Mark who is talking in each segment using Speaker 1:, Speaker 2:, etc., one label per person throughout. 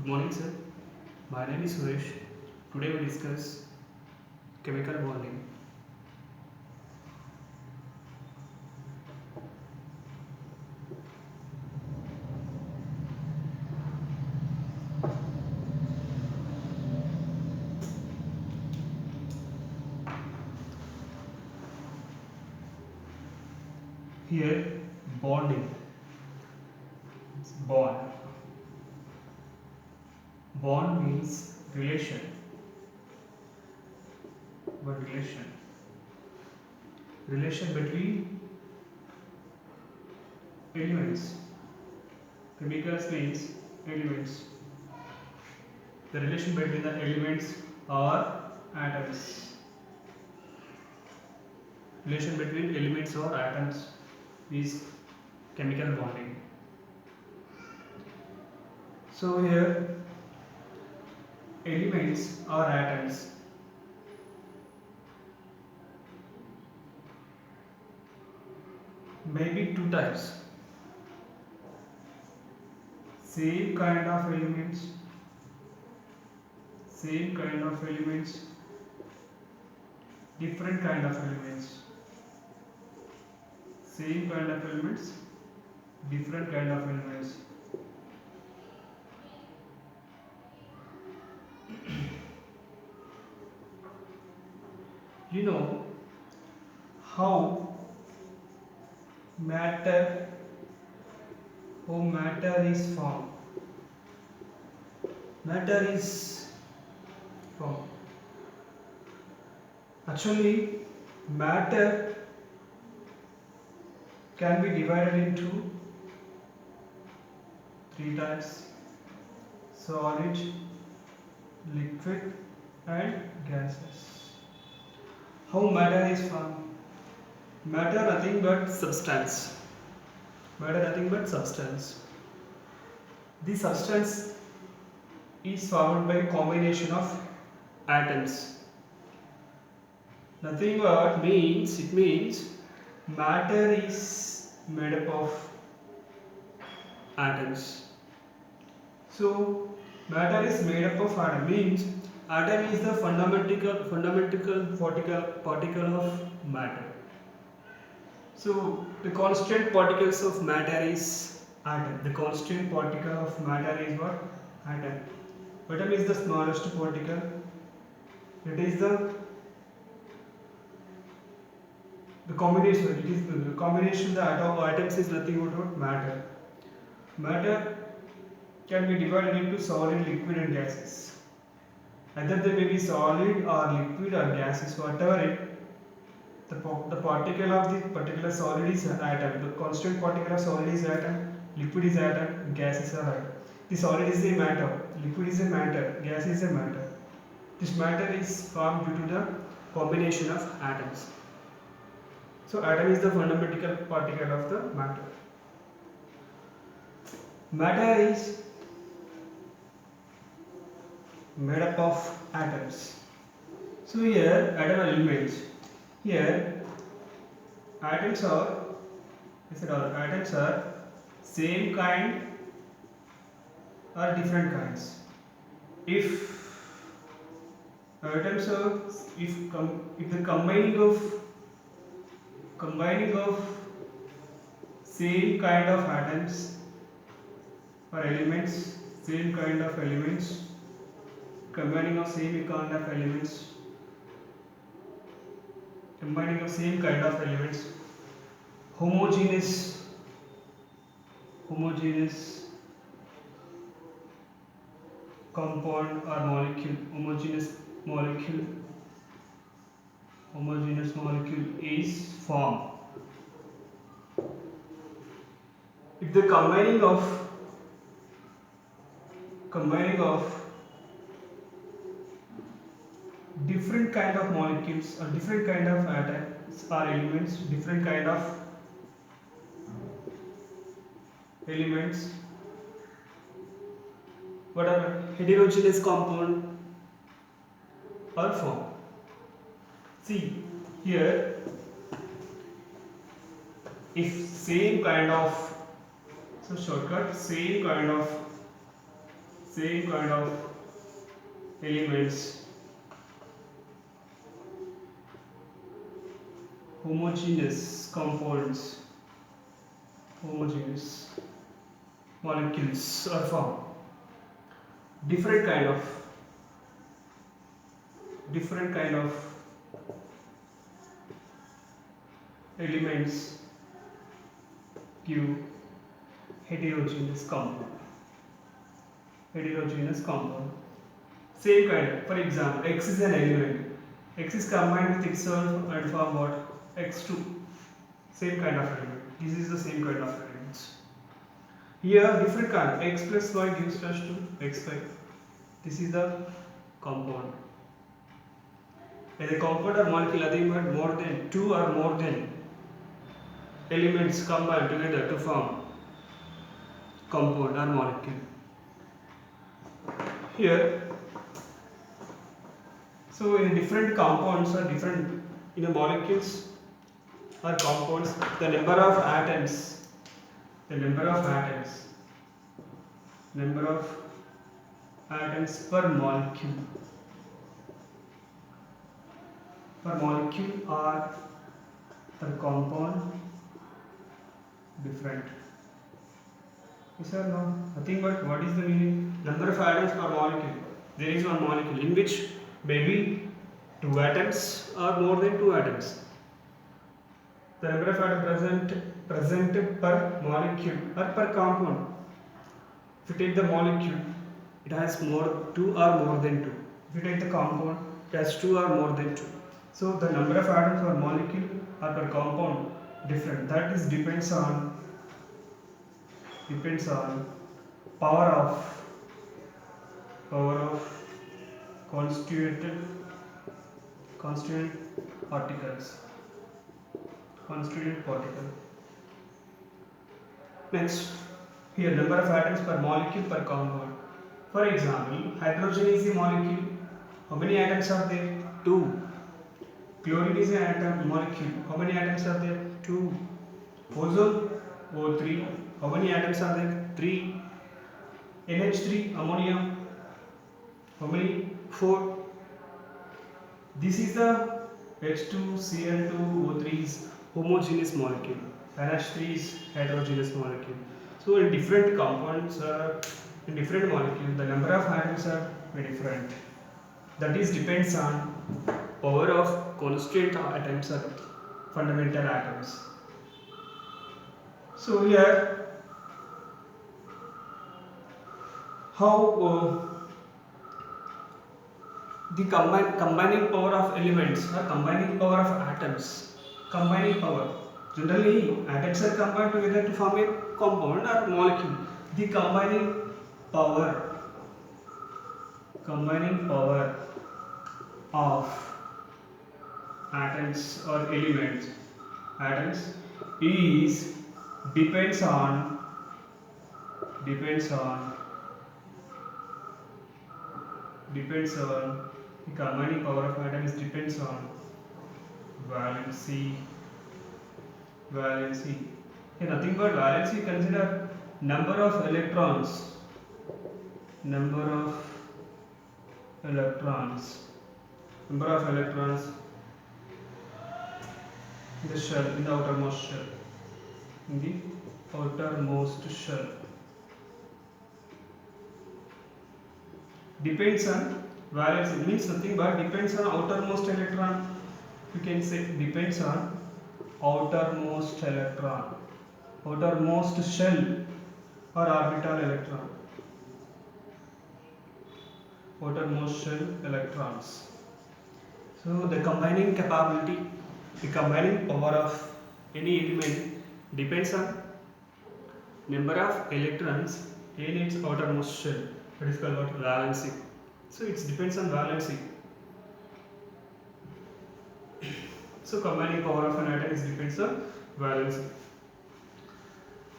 Speaker 1: Good morning, sir. My name is Suresh. Today we discuss chemical bonding. Here, bonding. Bond. Bond means relation. What relation? Relation between elements. Chemicals means elements. The relation between the elements or atoms. Relation between elements or atoms is chemical bonding. So here elements or atoms may be two types. Same kind of elements, different kind of elements. Same kind of elements, different kind of elements. You know how matter is formed. Matter is formed. Actually, matter can be divided into three types: solid, liquid and gases. How matter is formed? Matter nothing but substance. The substance is formed by combination of atoms. Nothing but it means matter is made up of atoms. So matter is made up of atom means atom is the fundamental particle of matter. So the constant particles of matter is atom. The constant particle of matter is what? Atom. Atom is the smallest particle. It is the combination. It is the combination of the atoms is nothing but matter. Matter can be divided into solid, liquid and gases. Either they may be solid or liquid or gases, whatever it. The particle of the particular solid is atom. The constant particle of solid is atom, liquid is atom, gases are atom. The solid is a matter, liquid is a matter, gas is a matter. This matter is formed due to the combination of atoms. So atom is the fundamental particle of the matter. Matter is made up of atoms. So here atom elements. Here atoms are same kind or different kinds. If atoms are if the combining of same kind of atoms or elements, combining of same kind of elements, homogeneous compound or molecule, homogeneous molecule is formed. If the combining of different kind of molecules or different kind of atoms or elements, what are heterogeneous compound are formed. See here, if same kind of same kind of elements, homogeneous compounds, homogeneous molecules are formed. Different kind of elements give heterogeneous compound. Same kind. For example, X is an element. X is combined with itself and form what? X2. Same kind of element. This is the same kind of elements. Here different kind. X plus Y gives rise to X5. This is the compound. As a compound or molecule, nothing but more than two or more than elements combined together to form compound or molecule. Here, so in different compounds or different molecules or compounds, the number of atoms per molecule or per compound different. Yes or no? Nothing but what is the meaning? Number of atoms per molecule. There is one molecule in which maybe 2 atoms or more than 2 atoms. The number of atoms present per molecule or per compound. If you take the molecule, it has 2 or more than 2. If you take the compound, it has 2 or more than 2. So the number of atoms per molecule or per compound different. That is depends on power of constituent particles. Next, here number of atoms per molecule per compound. For example, hydrogen is a molecule. How many atoms are there? 2. Chlorine is an atom molecule. How many atoms are there? 2. Ozone, O3. How many atoms are there? 3. NH3, ammonia. How many? 4. This is the H2Cl2O3 is homogeneous molecule. NH3 is heterogeneous molecule. So in different compounds, in different molecules, the number of atoms are very different. That is depends on power of constituent atoms or fundamental atoms. So here, how the combining power of elements or combining power of atoms. Combining power. Generally, atoms are combined together to form a compound or molecule. The combining power of atoms or elements is depends on the combining power of atoms depends on valency. Here nothing but valency. Consider number of electrons in the shell, in the outermost shell. Depends on valency, means nothing but depends on outermost electron. You can say depends on outermost shell or orbital electron. Outermost shell electrons. So the combining capability, the combining power of any element depends on number of electrons in its outermost shell. That is called what? Valency. So it depends on valency. So combining power of an atom depends on valency.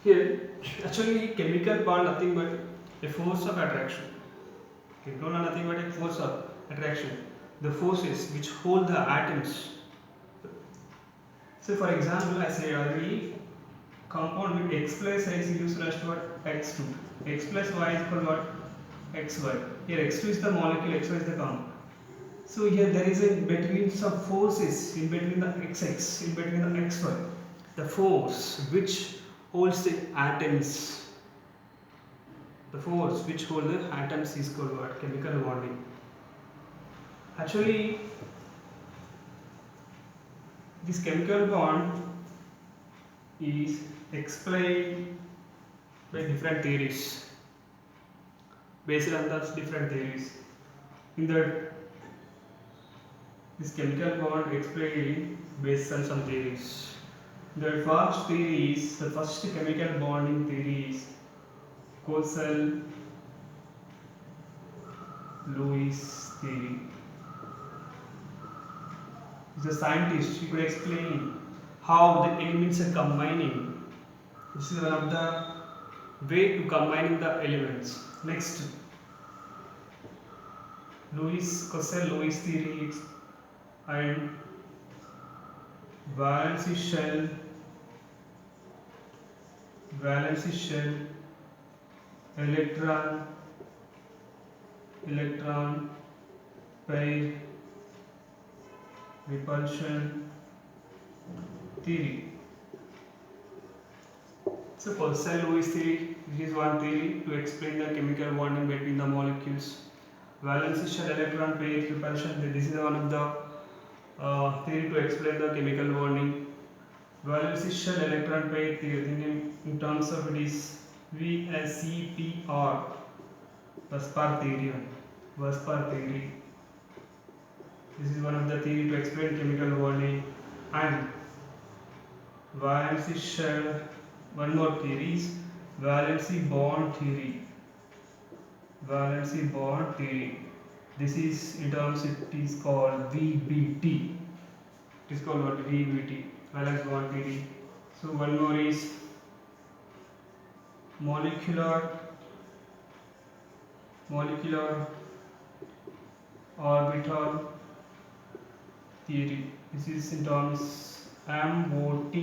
Speaker 1: Here, actually, chemical bond nothing but a force of attraction. Chemical bond nothing but a force of attraction. The forces which hold the atoms. So, for example, I say already, compound with X plus I is used as what? X2. X plus Y is equal to what? xy. Here x2 is the molecule, xy is the compound. So here there is in between some forces in between the xx, in between the xy. The force which holds the atoms, the force which holds the atoms is called what? Chemical bonding. Actually, this chemical bond is explained by different theories, based on those different theories. In that, this chemical bond explained based on some theories. The first theory is, the first chemical bonding theory is Courcelle-Lewis theory. He's a scientist. He could explain how the elements are combining. This is one of the way to combining the elements. Next, Courcelle-Lewis theory and valence shell, electron pair repulsion theory. So Courcelle-Lewis theory, this is one theory to explain the chemical bonding between the molecules. Valence shell electron pair repulsion, this is one of the theory to explain the chemical bonding. Valence shell electron pair theory, in terms of it is VSEPR, Vespar theory. This is one of the theory to explain chemical bonding. And valence shell, one more theory is valency bond theory. This is, in terms, it is called VBT. It is called what? VBT, valence bond theory. So one more is molecular orbital theory. This is in terms MOT.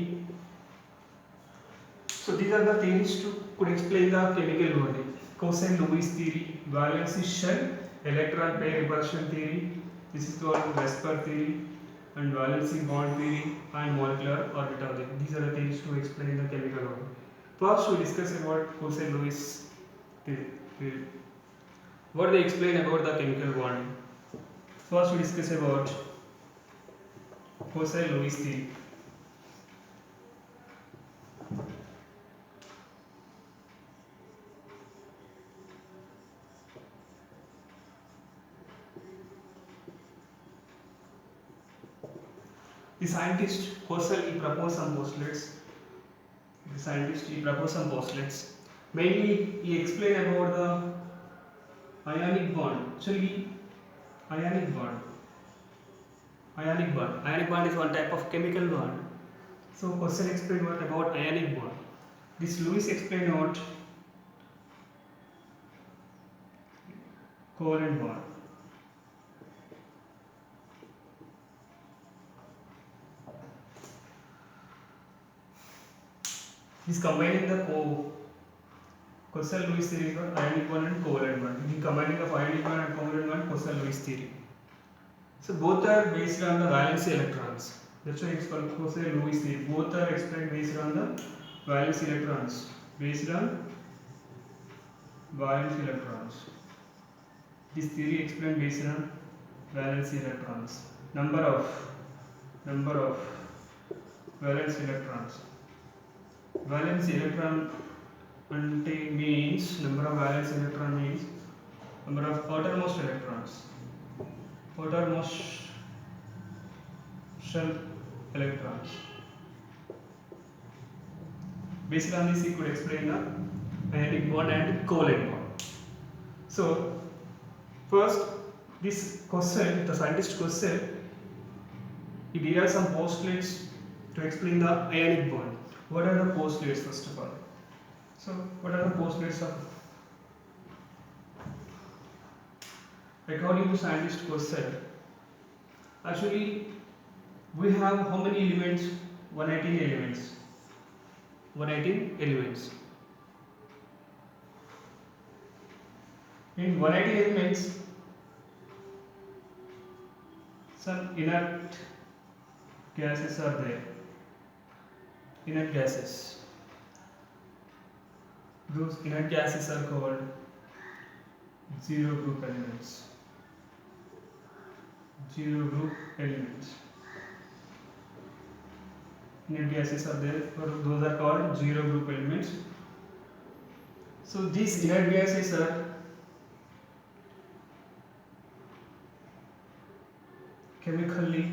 Speaker 1: So these are the theories to could explain the chemical bonding. Courcelle-Lewis theory, valence shell, electron pair repulsion theory. This is called Vespar theory, and valency bond theory, and molecular orbital theory. These are the theories to explain the chemical bonding. First, we discuss about Courcelle-Lewis theory. What they explain about the chemical bonding. First, we discuss about Courcelle-Lewis theory. The scientist Courcelle, he proposed some postulates. Mainly, he explained about the ionic bond. Actually, ionic bond is one type of chemical bond. So Courcelle explained what about ionic bond. This Lewis explained about covalent bond. He's combining the Courcelle-Lewis theory is what? Ionic bond and covalent bond. The combining of ionic bond and covalent bond, Courcelle-Lewis theory. So both are based on the valence electrons. That's why it's called Courcelle-Lewis theory. Both are explained based on the valence electrons. This theory explained based on valence electrons. Number of valence electrons. Valence electron means number of valence electron means number of outermost electrons. Shell electrons. Based on this, he could explain the ionic bond and covalent bond. So, first, this Courcelle, the scientist Courcelle, he derived some postulates to explain the ionic bond. What are the postulates, first of all? So, what are the postulates of? According to scientist Courcelle, actually, we have how many elements? 118 elements. 118 elements. In 180 elements, some inert gases are there. Inert gases. Those inert gases are called zero group elements. Zero group elements. Inert gases are there, those are called zero group elements. So these inert gases are chemically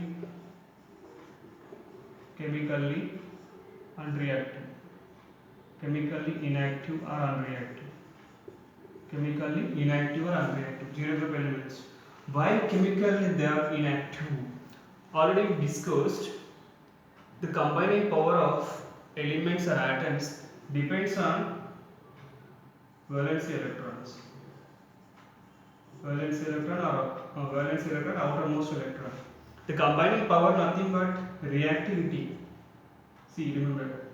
Speaker 1: unreactive, chemically inactive or unreactive, chemically inactive or unreactive, zero group elements. Why chemically they are inactive? Already we discussed the combining power of elements or atoms depends on valency electrons. Valence electron or valence electron, outermost electron. The combining power nothing but reactivity. See, remember,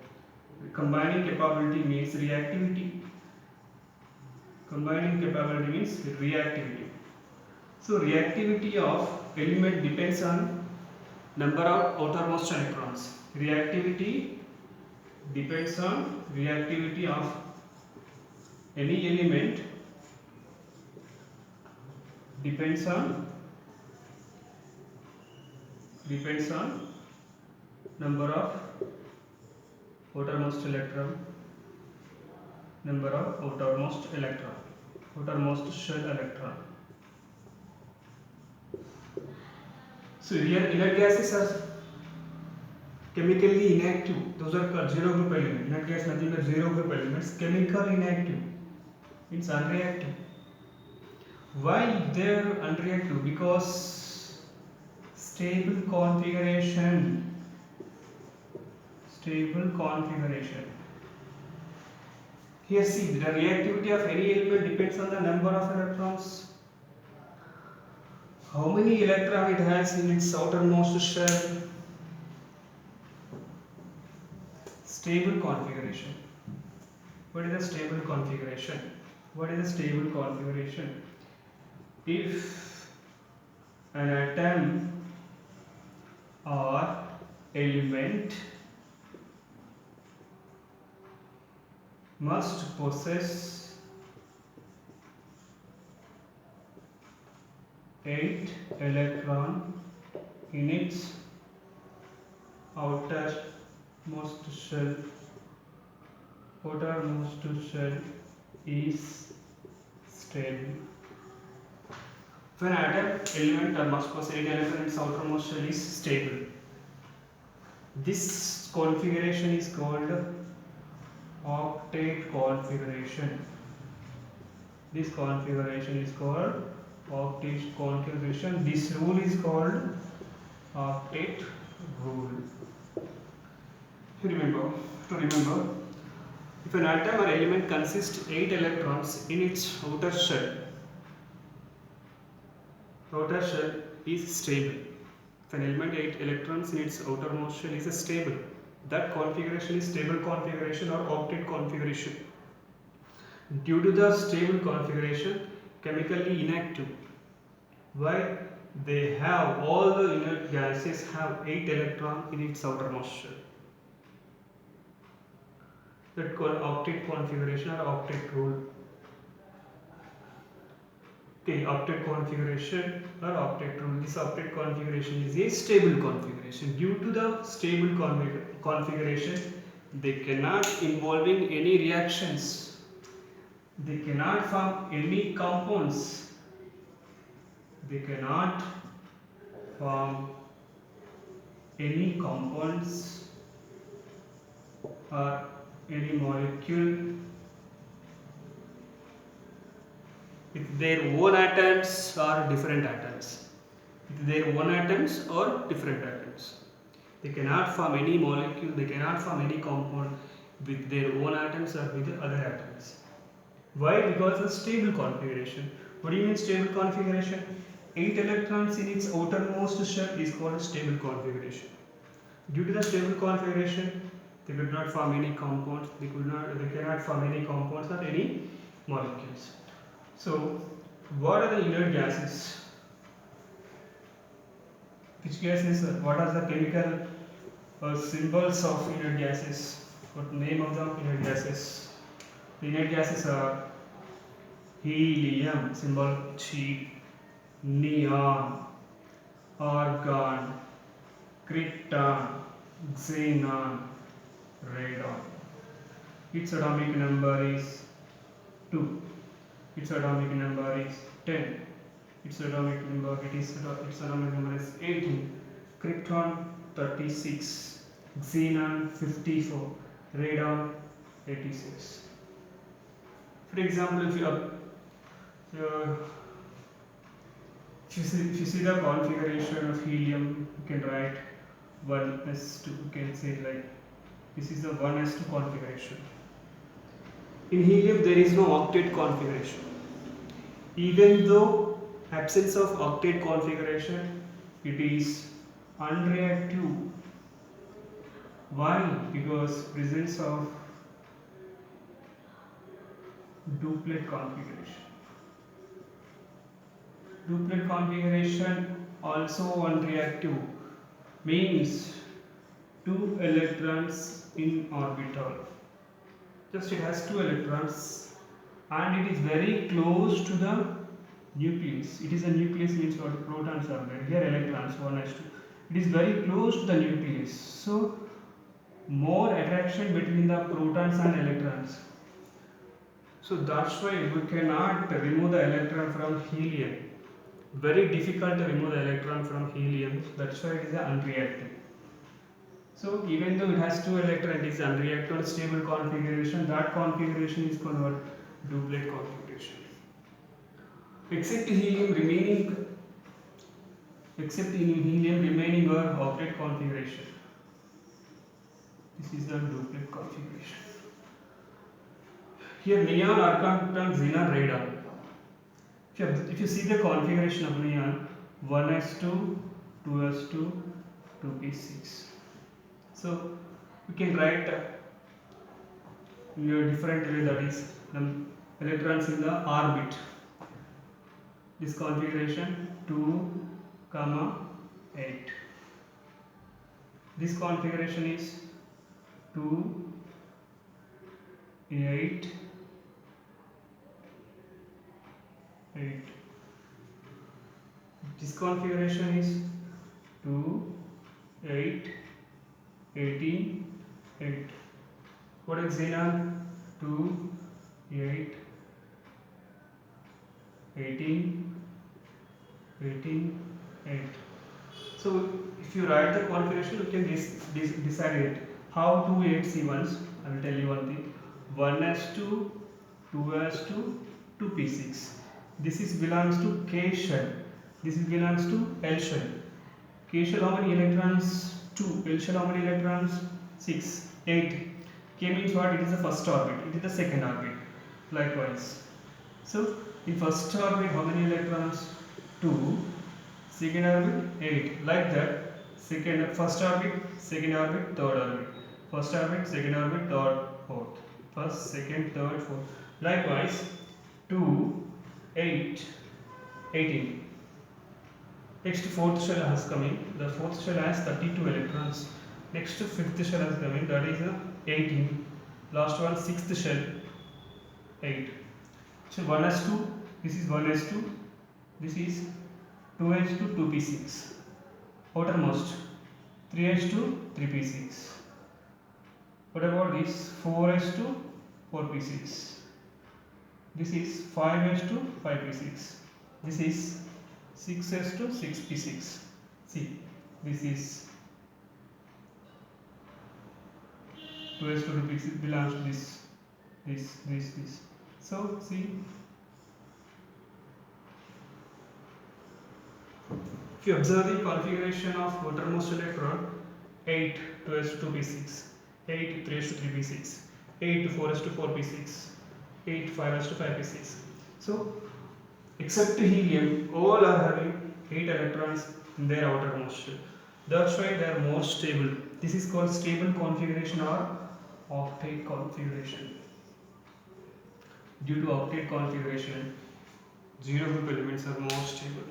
Speaker 1: combining capability means reactivity. Combining capability means reactivity. So reactivity of element depends on number of outermost electrons. Reactivity depends on reactivity of any element depends on number of outermost electron, number of outermost shell electron. So here inert gases are chemically inactive. Those are called zero group elements. Inert gas nothing but zero group elements. Chemical inactive means unreactive. Why they are unreactive? Because stable configuration. Here see, the reactivity of any element depends on the number of electrons. How many electrons it has in its outermost shell? Stable configuration. What is the stable configuration? If an atom or element must possess 8 electrons in its outermost shell is stable. If an atom element or must possess 8 electrons in its outermost shell is stable. This configuration is called octet configuration. This configuration is called octet configuration. This rule is called octet rule. To remember, if an atom or element consists 8 electrons in its outer shell is stable. If an element 8 electrons in its outermost shell is stable, that configuration is stable configuration or octet configuration. Due to the stable configuration, chemically inactive. Why? They have all the inert gases have 8 electrons in its outermost shell. That called octet configuration or octet rule. Okay, octet configuration or octet rule. This octet configuration is a stable configuration. Due to the stable configuration, they cannot involve in any reactions. They cannot form any compounds. Or any molecule with their own atoms or different atoms. They cannot form any molecule, they cannot form any compound with their own atoms or with other atoms. Why? Because of stable configuration. What do you mean stable configuration? 8 electrons in its outermost shell is called stable configuration. Due to the stable configuration, they could not form any compounds, they cannot form any compounds or any molecules. So What are the inert gases? Which gases? What are the chemical symbols of inert gases? What name of the inert gases? The inert gases are helium, symbol G, neon, argon, krypton, xenon, radon. Its atomic number is 2. Its atomic number is 10. Its atomic number is 18. Krypton 36. Xenon 54. Radon 86. For example, uh, if you see the configuration of helium, you can write 1s2. You can say it like this is the 1s2 configuration. In helium, there is no octet configuration. Even though absence of octet configuration, it is unreactive. Why? Because presence of duplet configuration. Duplet configuration also unreactive, means 2 electrons in orbital. Just it has 2 electrons and it is very close to the nucleus. It is a nucleus, means what? Protons are there. Here electrons 1s2. It is very close to the nucleus. So more attraction between the protons and electrons. So that's why we cannot remove the electron from helium. Very difficult to remove the electron from helium. That's why it is unreactive. So even though it has 2 electrons, it is unreactive stable configuration. That configuration is called what? Duplet configuration. Except in helium remaining or octet configuration. This is the duplet configuration. Here neon, argon, krypton, xenon, radon. If you see the configuration of neon, 1s2, 2s2, 2p6. So we can write in a different way, that is the electrons in the orbit. This configuration 2, 8. This configuration is 2, 8, 8. This configuration is 2, 8, 18, 8. What is xenon? 2, 8, 18, 18, 8. So if you write the configuration, you can decide it. How 2 8c1s? I will tell you one thing. 1s2, 2s2, 2p6. This is belongs to K shell. This is belongs to L shell. K shell how many electrons? 2. L shell how many electrons? 6. 8. K means what? It is the first orbit. It is the second orbit. Likewise. So in first orbit how many electrons? 2. Second orbit 8. Like that. First orbit, second orbit, third orbit. First orbit, second orbit, third, fourth. First, second, third, fourth. Likewise, 2, 8, 18. Next fourth shell has coming. The fourth shell has 32 electrons. Next fifth shell has coming. That is 18. Last one, sixth shell, 8. So 1s2. This is 1s2. This is 2s2, 2p6. Outermost 3s2, 3p6. What about this? 4s2, 4p6. This is 5s2, 5p6. This is 6s2, 6p6. See, this is 2s2, 2p6 belongs to this. So, see, if you observe the configuration of outermost electron, 8 2s2, 2p6, 8 3s2, 3p6, 8 4s2, 4p6, 8 5s2, 5p6. So, except helium, all are having 8 electrons in their outermost shell. That's why they are more stable. This is called stable configuration or octet configuration. Due to octet configuration, Zero group elements are more stable.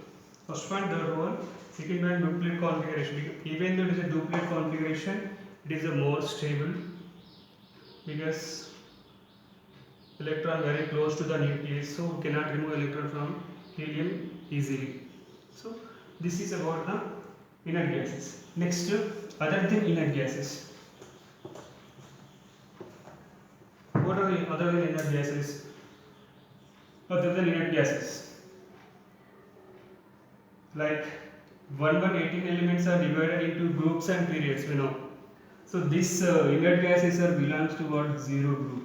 Speaker 1: First one, third one. Second one, duplicate configuration. Even though it is a duplicate configuration, it is a more stable because electron very close to the nucleus, so we cannot remove electron from helium easily. So this is about the inert gases. Next, other than inert gases. What are the other than inert gases? Other than inert gases, like 18 elements are divided into groups and periods. We know. So this inert gases are belongs to what? Zero group.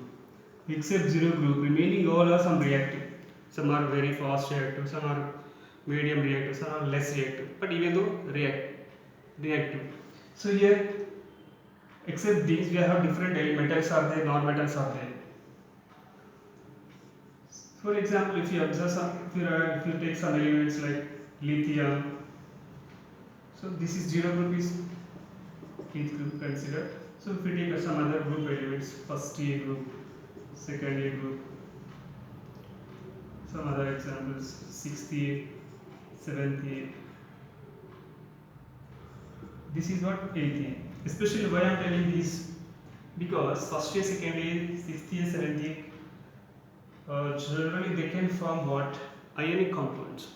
Speaker 1: Except zero group, remaining all are some reactive. Some are very fast reactive, some are medium reactive, some are less reactive. But even though reactive. So here, except these, we have different metals are there, non-metals are there. For example, if you observe some, if you take some elements like lithium, so this is zero group is each group considered. So if we take some other group elements, first A group, second A group, some other examples, 6th A, 7th A. This is what 8th A. Especially why I am telling this, because first A, second A, 6th A, 7th A, generally they can form what? Ionic compounds.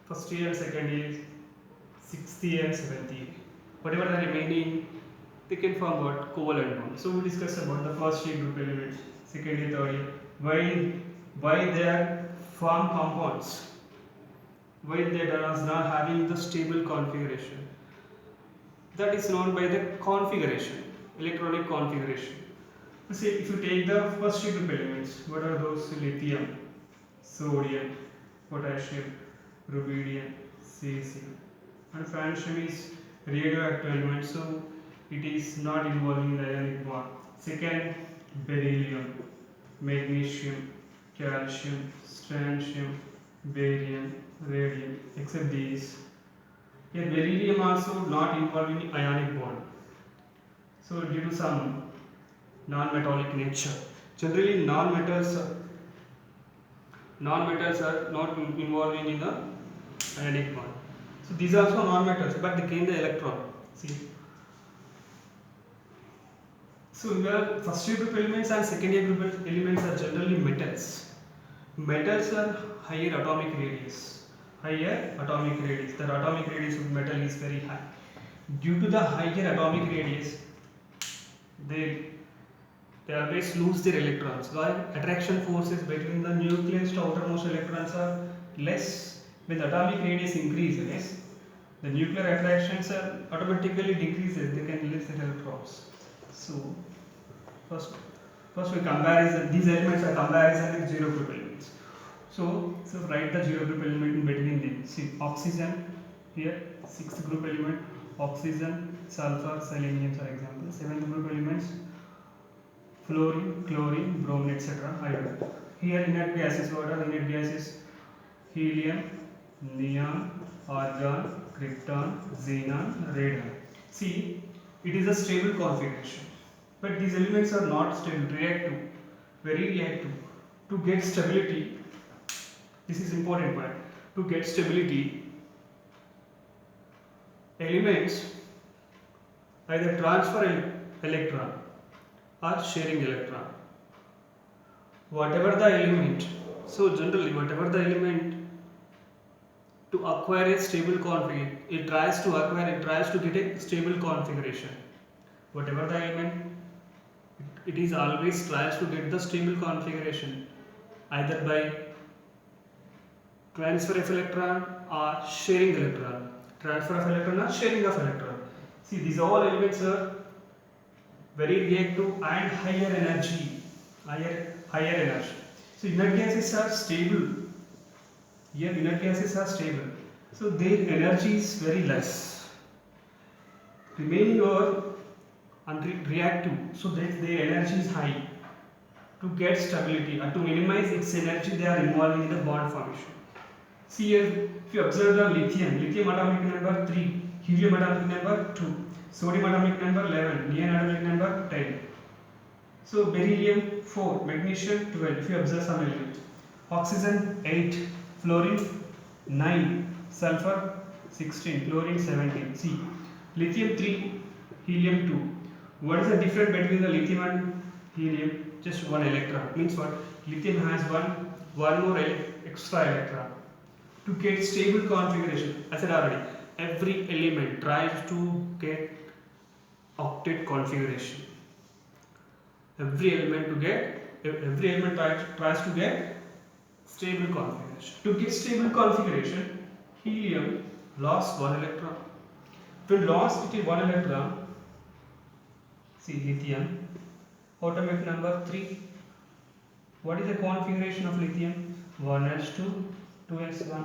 Speaker 1: First A and second A, 6th A and 7th A. Whatever the remaining, they can form what? Covalent bonds. So we discussed about the first A group elements, second A, third A. Why they are form compounds? Why they are not having the stable configuration? That is known by the configuration, electronic configuration. See, if you take the first A group elements, what are those? Lithium, sodium, potassium, rubidium, cesium, and francium is radioactive element, so it is not involving the ionic bond. Second, beryllium, magnesium, calcium, strontium, barium, radium, except these. Here beryllium also not involving ionic bond. So due to some non-metallic nature, generally non-metals are not involving in the ionic bond. So these are also non-metals, but they gain the electron. See. So here first A group elements and second A group elements are generally metals. Metals are higher atomic radius. The atomic radius of metal is very high. Due to the higher atomic radius, they always lose their electrons. Why? Attraction forces between the nucleus to outermost electrons are less. When the atomic radius increases, the nuclear attractions are automatically decreases. They can lose their electrons. So first we comparison. These elements are comparison with zero group elements. So write the zero group element in between them. See, oxygen here, 6th group element, oxygen, sulfur, selenium for example. 7th group elements, fluorine, chlorine, bromine, etc. Hydrogen. Here inert gases, what are inert gases? Helium, neon, argon, krypton, xenon, radon. See, it is a stable configuration, but these elements are not stable, reactive, very reactive. To get stability, this is important point. To get stability, elements either transfer electron or sharing electron. Whatever the element, so generally whatever the element to acquire a stable configuration, it tries to get a stable configuration. Whatever the element, it is always tries to get the stable configuration either by transfer of electron or sharing electron. Transfer of electron or sharing of electron. See, these all elements are very reactive and higher energy. So inert gases are stable. Here inert gases are stable. So their energy is very less. Remaining are reactive. So their energy is high. To get stability and to minimize its energy, they are involving in the bond formation. See here, if you observe the lithium atomic number 3, helium atomic number 2, sodium atomic number 11, neon atomic number 10. So beryllium 4, magnesium 12, if you observe some elements. oxygen 8, fluorine 9, sulfur 16, chlorine 17. See, lithium 3, helium 2. What is the difference between the lithium and helium? Just one electron. Means what? Lithium has one more extra electron. To get stable configuration, I said already, every element tries to get octet configuration. Every element tries to get stable configuration. To get stable configuration, helium lost one electron. If it lost it one electron, see lithium, atomic number 3. What is the configuration of lithium? 1s2, 2s1.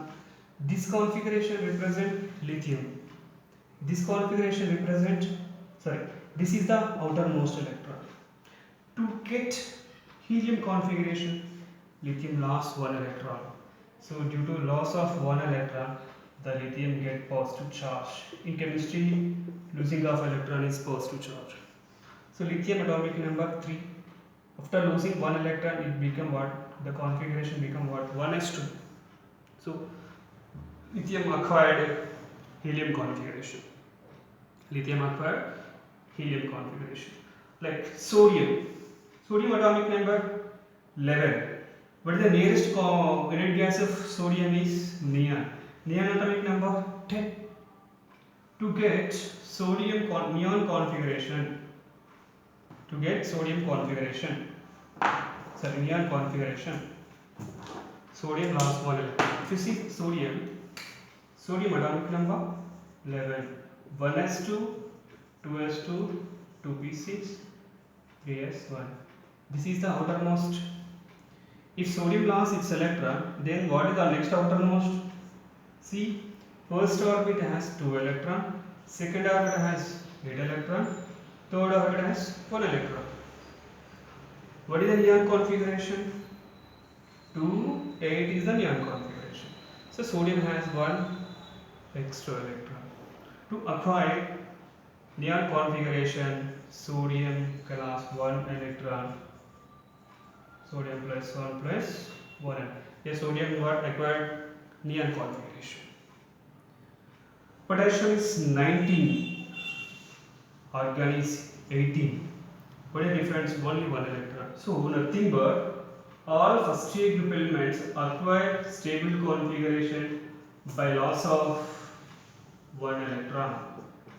Speaker 1: This configuration represent lithium. This configuration represent, this is the outermost electron. To get helium configuration, lithium lost one electron. So due to loss of one electron, the lithium get positive charge. In chemistry, losing of electron is positive charge. So lithium atomic number 3. After losing one electron, it become what? The configuration become what? 1s2. So lithium acquired helium configuration. Lithium acquired helium configuration. Like sodium. Sodium atomic number 11. What is the nearest unit gas of sodium is neon. Neon atomic number 10. To get sodium neon configuration, neon configuration, sodium lost one electron. If you see sodium atomic number 11, 1s2, 2s2, 2p6, 3s1. This is the outermost. If sodium lost its electron, then what is the next outermost? See, first orbit has 2 electron, second orbit has 8 electron, third orbit has 1 electron. What is the neon configuration? 2, 8 is the neon configuration. So sodium has 1 extra electron. To acquire neon configuration, sodium can last 1 electron. Sodium plus 1 plus 1. Yes, sodium got acquired neon configuration. Potassium is 19. Argon is 18. What is the difference? Only 1 electron. So nothing but all first year group elements acquire stable configuration by loss of 1 electron.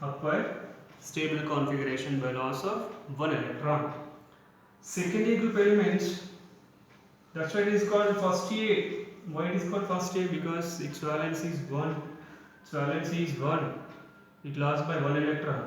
Speaker 1: Acquire stable configuration by loss of 1 electron. Secondary group elements, that's why it is called first year. Why it is called first year? Because its valence is 1. Its valence is 1. It lost by 1 electron.